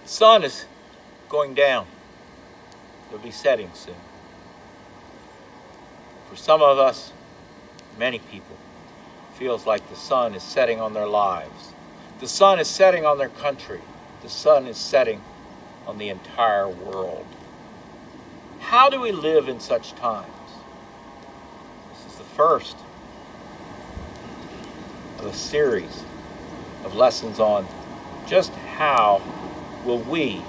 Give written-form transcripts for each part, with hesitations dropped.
The sun is going down. It'll be setting soon. For some of us, many people, it feels like the sun is setting on their lives. The sun is setting on their country. The sun is setting on the entire world. How do we live in such times? This is the first of a series of lessons on just how will we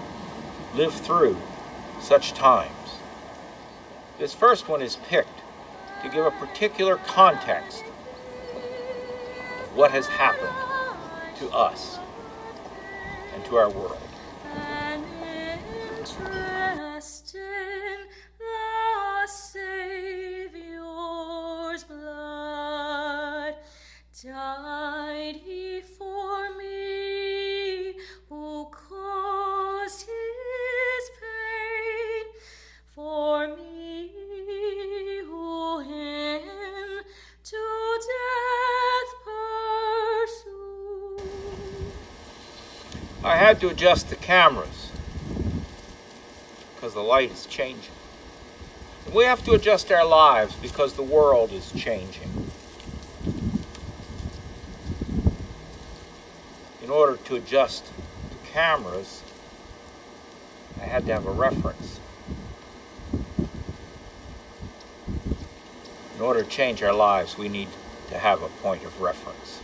live through such times. This first one is picked to give a particular context of what has happened to us and to our world. An interest in the Savior's blood, died he for me, who caused his pain, for me who him to death pursued. I had to adjust the cameras because the light is changing. We have to adjust our lives because the world is changing. In order to adjust the cameras, I had to have a reference. In order to change our lives, we need to have a point of reference.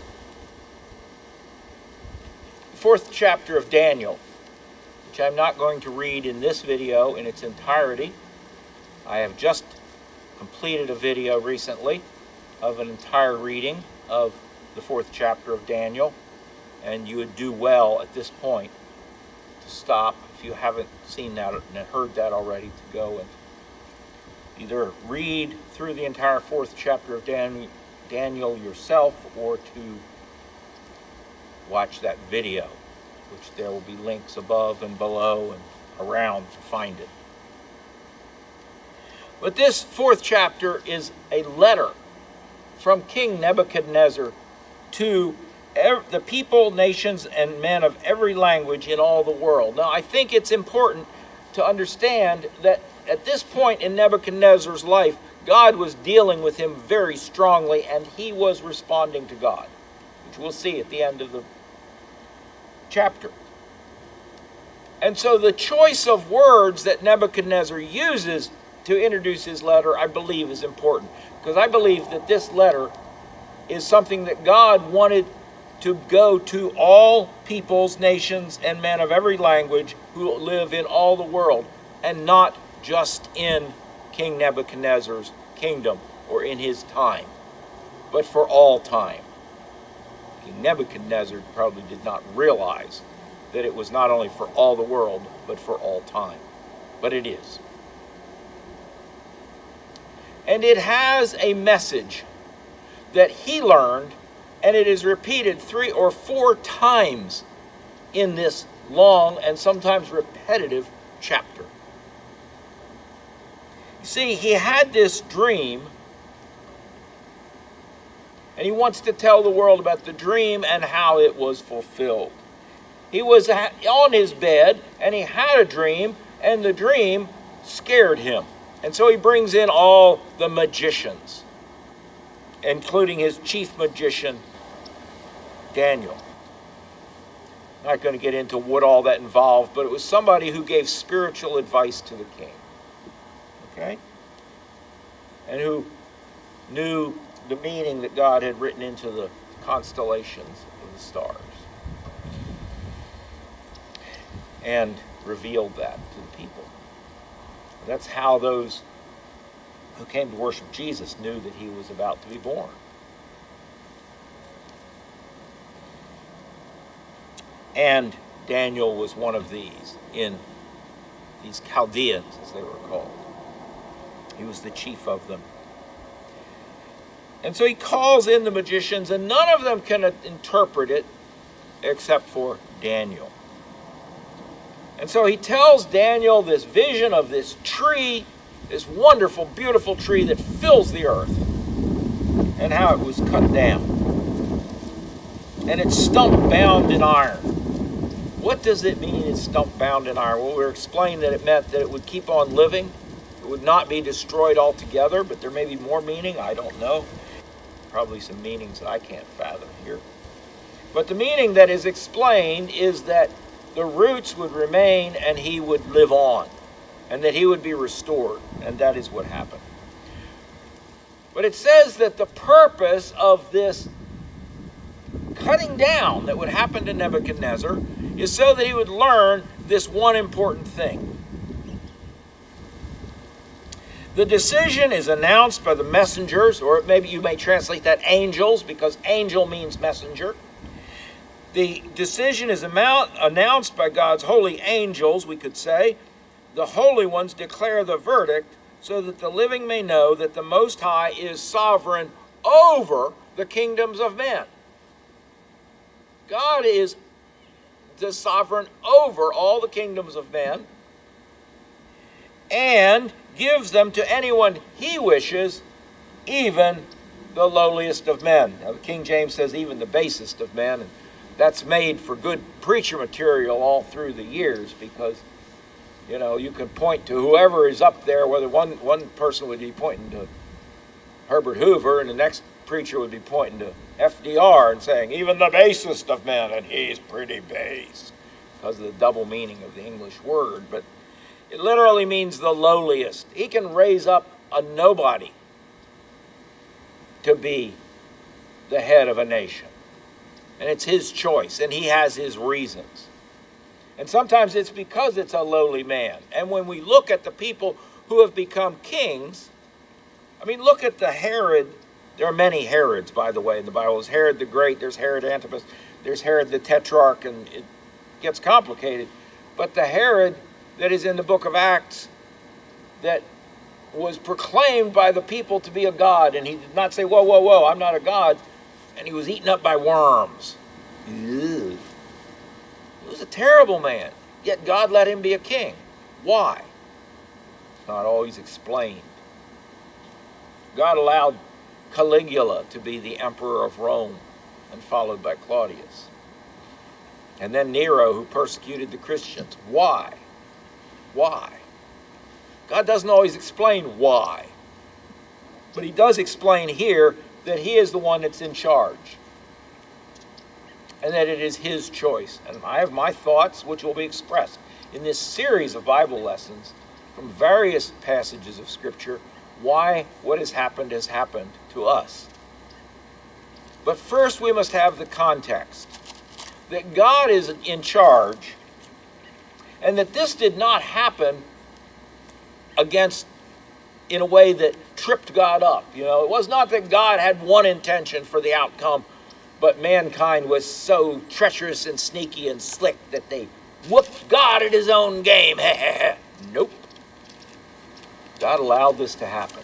The fourth chapter of Daniel, which I'm not going to read in this video in its entirety. I have just completed a video recently of an entire reading of the fourth chapter of Daniel, and you would do well at this point to stop if you haven't seen that and heard that already, to go and either read through the entire fourth chapter of Daniel yourself, or to watch that video, which there will be links above and below and around to find it. But this fourth chapter is a letter from King Nebuchadnezzar to the people, nations, and men of every language in all the world. Now, I think it's important to understand that at this point in Nebuchadnezzar's life, God was dealing with him very strongly, and he was responding to God, which we'll see at the end of the chapter. And so the choice of words that Nebuchadnezzar uses to introduce his letter, I believe, is important, because I believe that this letter is something that God wanted to go to all peoples, nations, and men of every language who live in all the world, and not just in King Nebuchadnezzar's kingdom or in his time, but for all time. King Nebuchadnezzar probably did not realize that it was not only for all the world, but for all time. But it is. And it has a message that he learned, and it is repeated 3 or 4 times in this long and sometimes repetitive chapter. You see, he had this dream, and he wants to tell the world about the dream and how it was fulfilled. He was on his bed, and he had a dream, and the dream scared him. And so he brings in all the magicians, including his chief magician, Daniel. I'm not going to get into what all that involved, but it was somebody who gave spiritual advice to the king. Okay? And who knew the meaning that God had written into the constellations of the stars, and revealed that to the people. That's how those who came to worship Jesus knew that he was about to be born. And Daniel was one of these Chaldeans, as they were called. He was the chief of them. And so he calls in the magicians, and none of them can interpret it except for Daniel. And so he tells Daniel this vision of this tree, this wonderful, beautiful tree that fills the earth, and how it was cut down. And its stump bound in iron. What does it mean it's stump bound in iron? Well, we were explaining that it meant that it would keep on living. It would not be destroyed altogether, but there may be more meaning. I don't know. Probably some meanings that I can't fathom here. But the meaning that is explained is that the roots would remain and he would live on, and that he would be restored, and that is what happened. But it says that the purpose of this cutting down that would happen to Nebuchadnezzar is so that he would learn this one important thing. The decision is announced by the messengers, or maybe you may translate that angels, because angel means messenger. The decision is announced by God's holy angels, we could say. The holy ones declare the verdict so that the living may know that the Most High is sovereign over the kingdoms of men. God is the sovereign over all the kingdoms of men and gives them to anyone he wishes, even the lowliest of men. Now, the King James says even the basest of men, and that's made for good preacher material all through the years, because, you know, you can point to whoever is up there, whether one person would be pointing to Herbert Hoover and the next preacher would be pointing to FDR and saying, even the basest of men, and he's pretty base, because of the double meaning of the English word. But it literally means the lowliest. He can raise up a nobody to be the head of a nation. And it's his choice, and he has his reasons. And sometimes it's because it's a lowly man. And when we look at the people who have become kings, I mean, look at the Herod. There are many Herods, by the way, in the Bible. There's Herod the Great, there's Herod Antipas, there's Herod the Tetrarch, and it gets complicated. But the Herod that is in the book of Acts, that was proclaimed by the people to be a god, and he did not say, whoa, whoa, whoa, I'm not a god, and he was eaten up by worms. Ew. He was a terrible man, yet God let him be a king. Why? It's not always explained. God allowed Caligula to be the emperor of Rome, and followed by Claudius. And then Nero, who persecuted the Christians. Why? Why? God doesn't always explain why. But he does explain here that he is the one that's in charge, and that it is his choice. And I have my thoughts, which will be expressed in this series of Bible lessons from various passages of Scripture, why what has happened to us. But first we must have the context, that God is in charge, and that this did not happen in a way that tripped God up. You know, it was not that God had one intention for the outcome, but mankind was so treacherous and sneaky and slick that they whooped God at his own game. Nope. God allowed this to happen.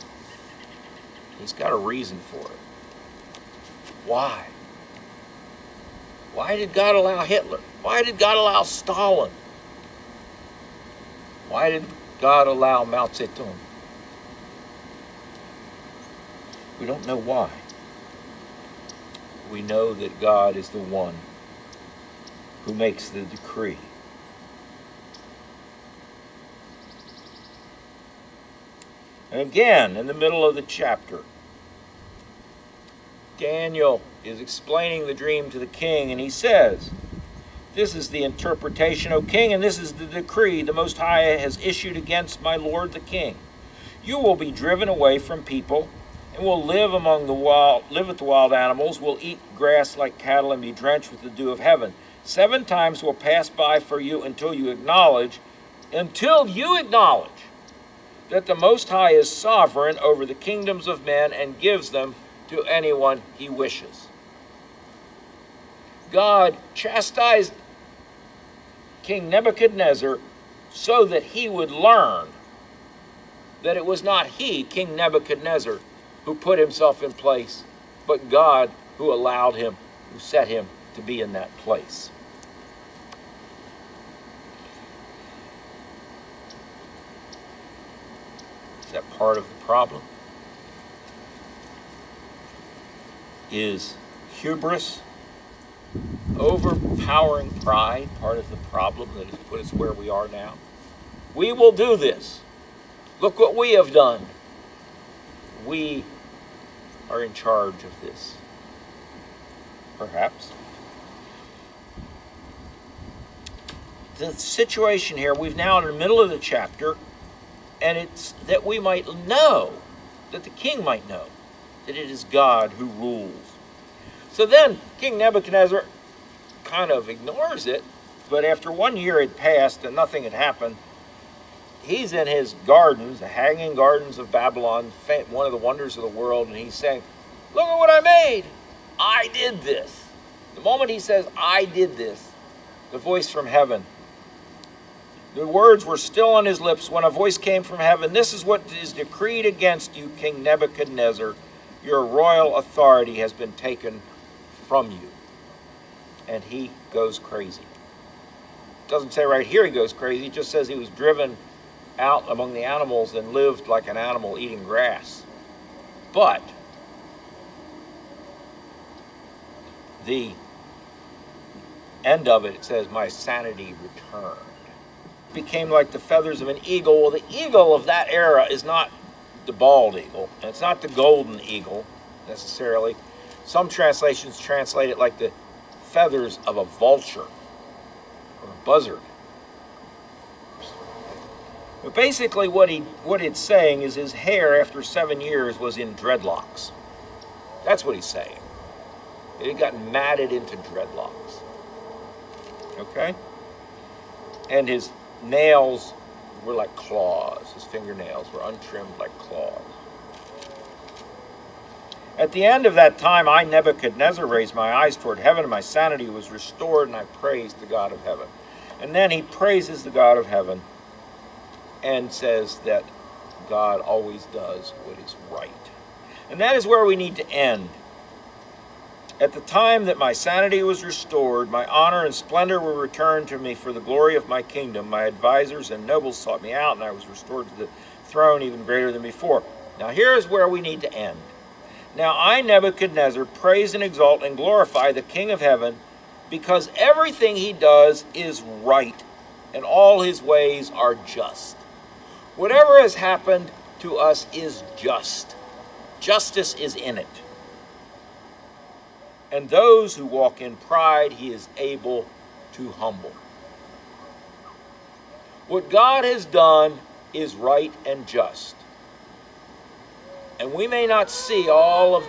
He's got a reason for it. Why? Why did God allow Hitler? Why did God allow Stalin? Why did God allow Mao Zedong? We don't know why. We know that God is the one who makes the decree. And again, in the middle of the chapter, Daniel is explaining the dream to the king, and he says, "This is the interpretation, O king, and this is the decree the Most High has issued against my lord the king. You will be driven away from people, and will live with the wild animals, will eat grass like cattle, and be drenched with the dew of heaven. 7 times will pass by for you until you acknowledge that the Most High is sovereign over the kingdoms of men and gives them to anyone he wishes." God chastised King Nebuchadnezzar so that he would learn that it was not he, King Nebuchadnezzar, who put himself in place, but God who allowed him, who set him to be in that place. Is that part of the problem? Is hubris overpowering pride part of the problem that has put us where we are now? We will do this. Look what we have done. We are in charge of this. Perhaps. The situation here, we've now in the middle of the chapter, and it's that we might know, that the king might know, that it is God who rules. So then King Nebuchadnezzar kind of ignores it, but after 1 year had passed and nothing had happened, he's in his gardens, the hanging gardens of Babylon, one of the wonders of the world, and he's saying, look at what I made. I did this. The moment he says, I did this, the voice from heaven, the words were still on his lips when a voice came from heaven. This is what is decreed against you, King Nebuchadnezzar. Your royal authority has been taken from you. And he goes crazy. It doesn't say right here he goes crazy. It just says he was driven out among the animals and lived like an animal eating grass. But the end of it, it says, my sanity returned. Became like the feathers of an eagle. Well, the eagle of that era is not the bald eagle, and it's not the golden eagle necessarily. Some translations translate it like the feathers of a vulture or a buzzard. But basically what it's saying is his hair after 7 years was in dreadlocks. That's what he's saying. It got matted into dreadlocks. Okay? And his nails were like claws. His fingernails were untrimmed like claws. At the end of that time, I, Nebuchadnezzar, raised my eyes toward heaven, and my sanity was restored, and I praised the God of heaven. And then he praises the God of heaven and says that God always does what is right. And that is where we need to end. At the time that my sanity was restored, my honor and splendor were returned to me for the glory of my kingdom. My advisors and nobles sought me out, and I was restored to the throne even greater than before. Now here is where we need to end. Now I, Nebuchadnezzar, praise and exalt and glorify the King of heaven, because everything he does is right, and all his ways are just. Whatever has happened to us is just. Justice is in it. And those who walk in pride, he is able to humble. What God has done is right and just. And we may not see all of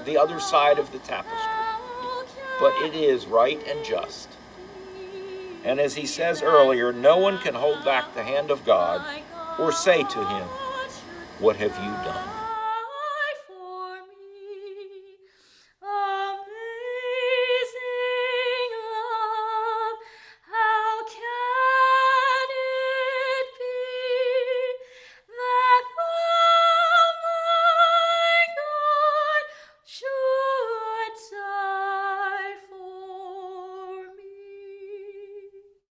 the other side of the tapestry, but it is right and just. And as he says earlier, no one can hold back the hand of God or say to him, what have you done?